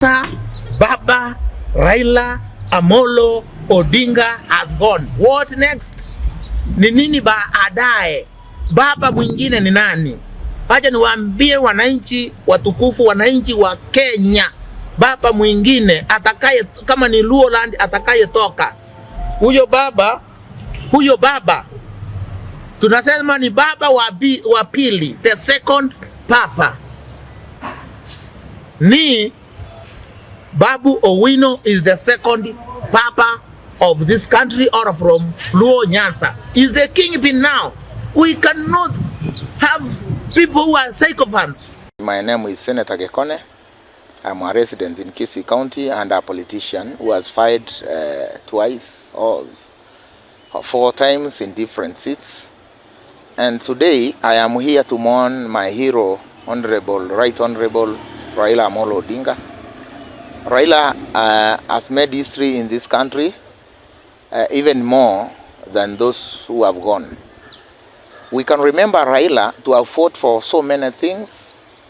Baba Raila Amolo Odinga has gone. What next? Ni nini baadaye? Baba mwingine ni nani? Acha niwaambie wananchi watukufu, wananchi wa Kenya, baba mwingine atakaye, kama ni Luoland, atakaye toka. Huyo baba tunasema ni baba wa Pili, the second papa. Ni Babu Owino is the second papa of this country, or from Luo Nyanza. Is the kingpin now. We cannot have people who are sycophants. My name is Senator Gekone. I'm a resident in Kisii County and a politician who has fight twice or 4 times in different seats. And today I am here to mourn my hero, Right Honorable Raila Amolo Odinga. Raila has made history in this country, even more than those who have gone. We can remember Raila to have fought for so many things,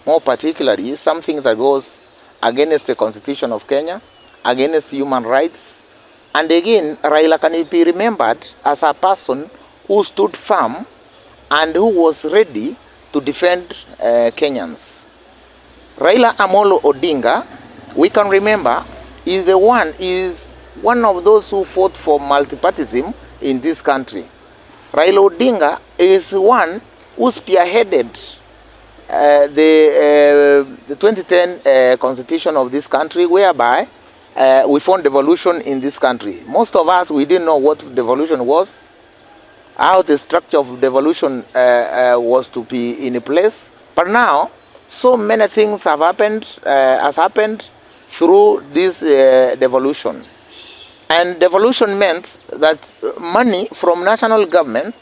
more particularly something that goes against the Constitution of Kenya, against human rights. And again, Raila can be remembered as a person who stood firm and who was ready to defend Kenyans. Raila Amolo Odinga, we can remember, is one of those who fought for multipartyism in this country. Raila Odinga is one who spearheaded the 2010 constitution of this country, whereby we found devolution in this country. Most of us, we didn't know what devolution was, how the structure of devolution was to be in place. But now, so many things have happened, through this devolution. And devolution meant that money from national government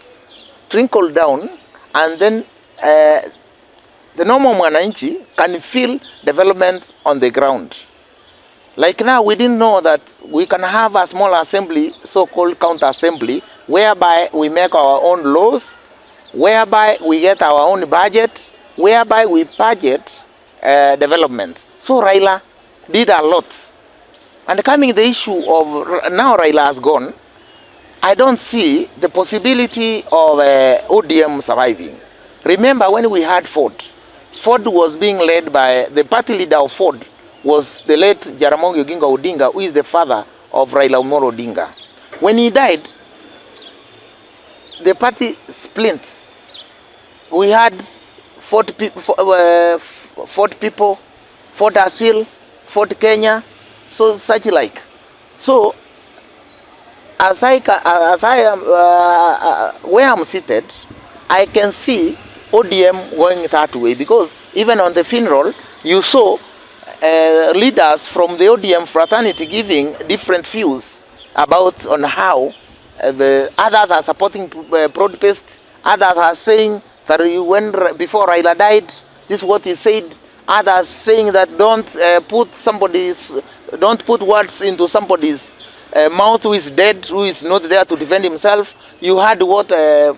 trickled down, and then the normal mwananchi can feel development on the ground. Like now, we didn't know that we can have a small assembly, so-called county assembly, whereby we make our own laws, whereby we get our own budget, whereby we budget development. So Raila did a lot. And coming the issue of now Raila has gone, I don't see the possibility of ODM surviving. Remember when we had Ford was being led by, the party leader of Ford was the late Jaramogi Oginga Odinga, who is the father of Raila Amolo Odinga. When he died, the party split. We had Ford people, Ford Asil, Ford Kenya, so such like. So as I am where I'm seated, I can see ODM going that way, because even on the funeral you saw leaders from the ODM fraternity giving different views about on how the others are supporting protest, others are saying that before Raila died, this is what he said. Others saying that don't put words into somebody's mouth who is dead, who is not there to defend himself. You heard what Senator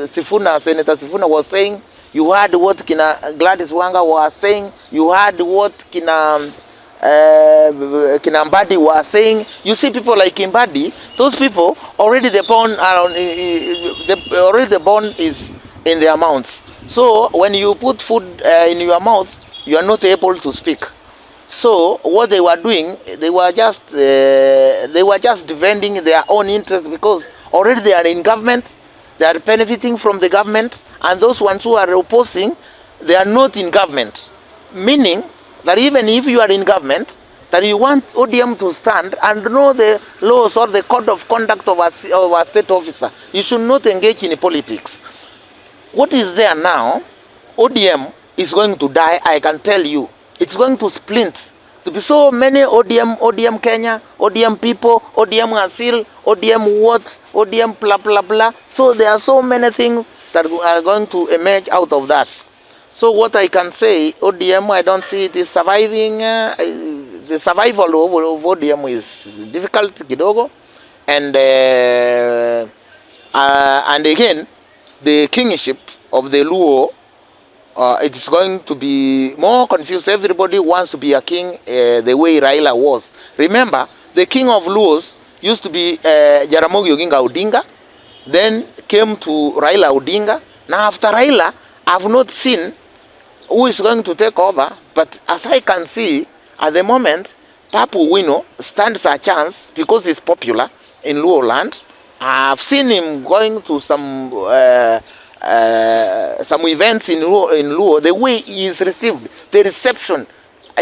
Sifuna was saying. You heard what Gladys Wanga was saying. You heard what Kina Mbadi was saying. You see people like Mbadi, those people already the bone is in their mouths. So when you put food in your mouth, you are not able to speak. So what they were doing, they were just defending their own interests, because already they are in government, they are benefiting from the government, and those ones who are opposing, they are not in government. Meaning that even if you are in government, that you want ODM to stand and know the laws or the code of conduct of a state officer, you should not engage in politics. What is there now? ODM is going to die, I can tell you. It's going to split. To be so many ODM Kenya, ODM people, ODM Asil, ODM what, ODM blah blah blah. So there are so many things that are going to emerge out of that. So what I can say, ODM, I don't see it is surviving. The survival of ODM is difficult, kidogo. And again, the kingship of the Luo it's going to be more confused. Everybody wants to be a king the way Raila was. Remember, the king of Luos used to be Jaramogi Oginga Odinga, then came to Raila Odinga. Now after Raila, I've not seen who is going to take over, but as I can see, at the moment, Babu Owino stands a chance because he's popular in Luo land. I've seen him going to some events in Luo, the way he is received, the reception,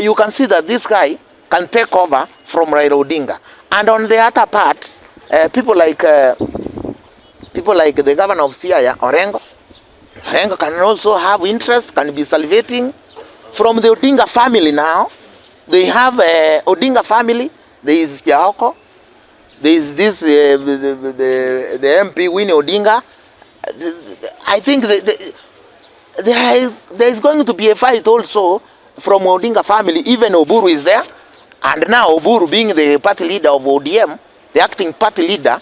you can see that this guy can take over from Raila Odinga. And on the other part, people like the governor of Siaya, Orengo can also have interest, can be salivating. From the Odinga family now, they have Odinga family, there is Jaoko, there is this, the MP Winnie Odinga. I think there is going to be a fight also from Odinga family. Even Oburu is there. And now Oburu being the party leader of ODM, the acting party leader,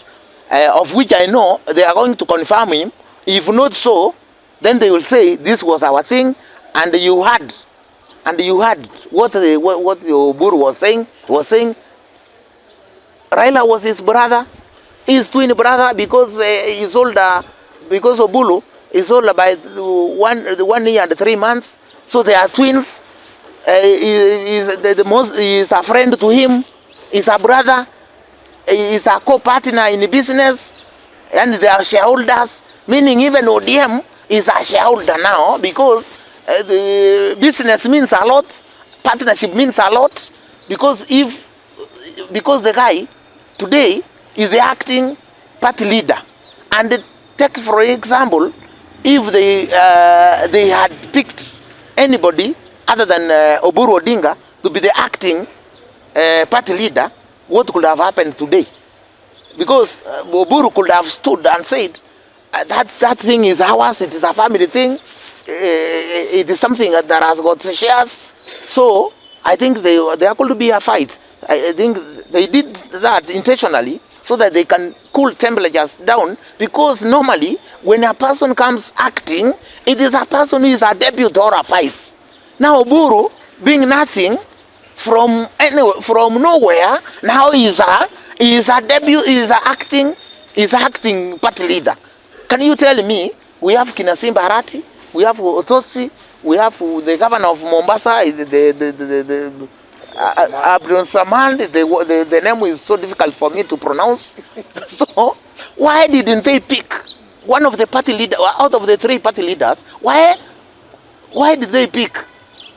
of which I know they are going to confirm him. If not so, then they will say this was our thing, and you had what Oburu was saying. He was saying Raila was his brother, his twin brother, because he's older. Because Obulu is older by 1 year and 3 months, so they are twins. He's a friend to him. He's a brother. He's a co-partner in the business, and they are shareholders. Meaning even ODM is a shareholder now, because the business means a lot, partnership means a lot. Because the guy today is the acting party leader, and take for example, if they had picked anybody other than Oburu Odinga to be the acting party leader, what could have happened today? Because Oburu could have stood and said, that thing is ours, it is a family thing, it is something that has got shares. So I think there could be a fight. I think they did that intentionally so that they can cool temperatures down, because normally when a person comes acting, it is a person who is a debut or a vice. Now Oburu, being nothing from nowhere, now is a debut, is acting party leader. Can you tell me, we have Kinasimba Arati, we have Otosi, we have the governor of Mombasa, Abdul Samad, the name is so difficult for me to pronounce. So why didn't they pick one of the party leaders out of the 3 party leaders? Why did they pick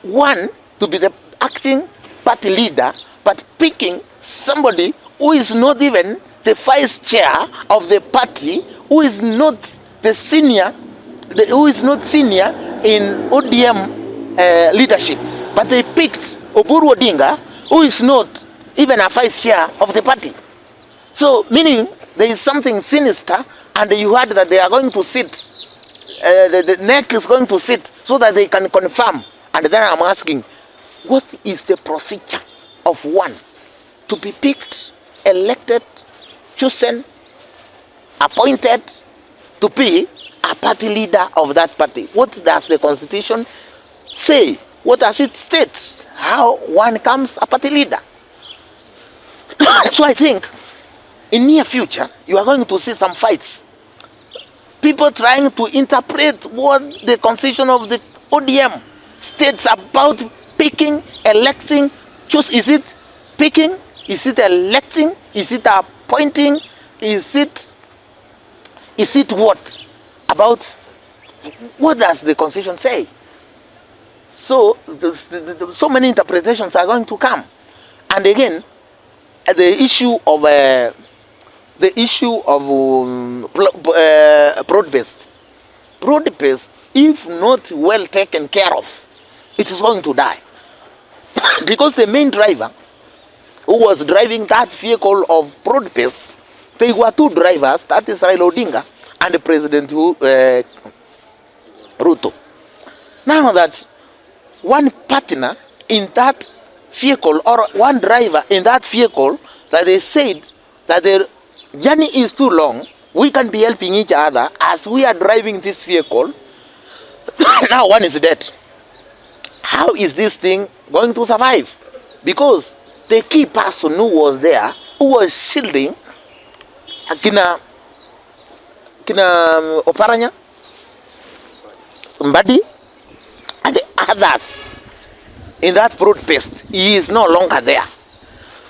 one to be the acting party leader, but picking somebody who is not even the vice chair of the party, who is not the senior, who is not senior in ODM leadership, but they picked Oburu Odinga, who is not even a vice chair of the party. So, meaning there is something sinister, and you heard that they are going to sit, the neck is going to sit so that they can confirm. And then I'm asking, what is the procedure of one to be picked, elected, chosen, appointed to be a party leader of that party? What does the Constitution say? What does it state? How one becomes a party leader? So I think in near future you are going to see some fights. People trying to interpret what the constitution of the ODM states about picking, electing, choose. Is it picking? Is it electing? Is it appointing? Is it what? About what does the constitution say? So so many interpretations are going to come. And again, the issue of broad-based, if not well taken care of, it is going to die. Because the main driver who was driving that vehicle of broad-based, they were 2 drivers, that is Raila Odinga and President Ruto. Now that one partner in that vehicle, or one driver in that vehicle, that they said that the journey is too long, we can be helping each other as we are driving this vehicle. Now one is dead. how is this thing going to survive? Because the key person who was there, who was shielding kina Oparanya, Mbadi, and the others in that protest, he is no longer there.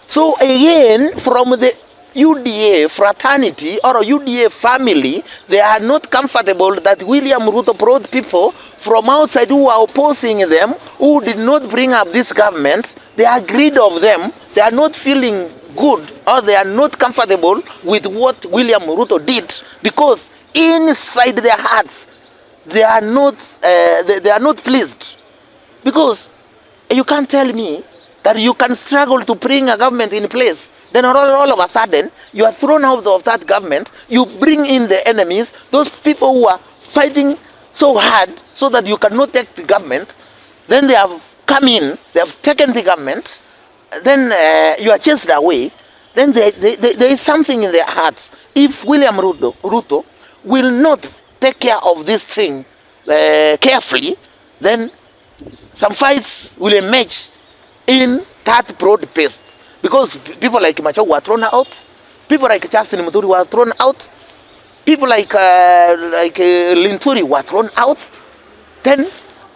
So again, from the UDA fraternity or UDA family, they are not comfortable that William Ruto brought people from outside who are opposing them, who did not bring up this government. They are greed of them. They are not feeling good, or they are not comfortable with what William Ruto did, because inside their hearts they are not pleased. Because you can't tell me that you can struggle to bring a government in place, then all of a sudden you are thrown out of that government. You bring in the enemies, those people who are fighting so hard so that you cannot take the government. Then they have come in, they have taken the government, then you are chased away. Then there is something in their hearts. If William Ruto will not take care of this thing carefully, then some fights will emerge in that broad base. Because people like Macho were thrown out, people like Justin Muturi were thrown out, people like Linturi were thrown out. Then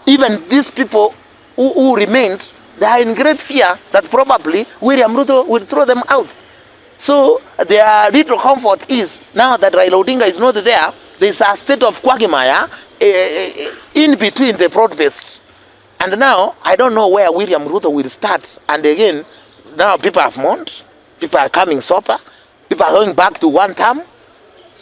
even these people who remained, they are in great fear that probably William Ruto will throw them out. So their little comfort is, now that Raila Odinga is not there, there is a state of quagmire in between the broad base. And now I don't know where William Ruto will start. And again, now people have mourned, people are coming sober, people are going back to one term.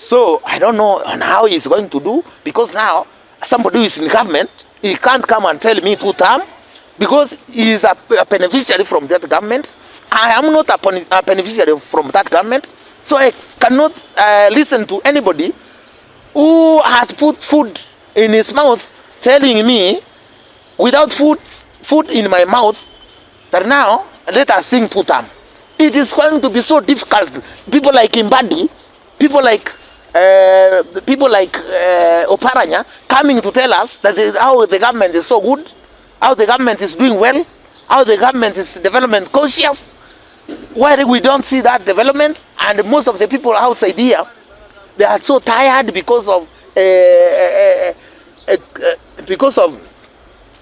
So I don't know on how he's going to do, because now somebody who is in government, he can't come and tell me 2 term, because he is a beneficiary from that government. I am not a beneficiary from that government, so I cannot listen to anybody who has put food in his mouth telling me, without food in my mouth, that now let us sing 2 term. It is going to be so difficult. People like Mbadi, people like Oparanya coming to tell us that how the government is so good, how the government is doing well, how the government is development conscious. Why we don't see that development? And most of the people outside here, they are so tired because of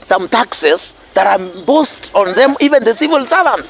some taxes that are imposed on them, even the civil servants.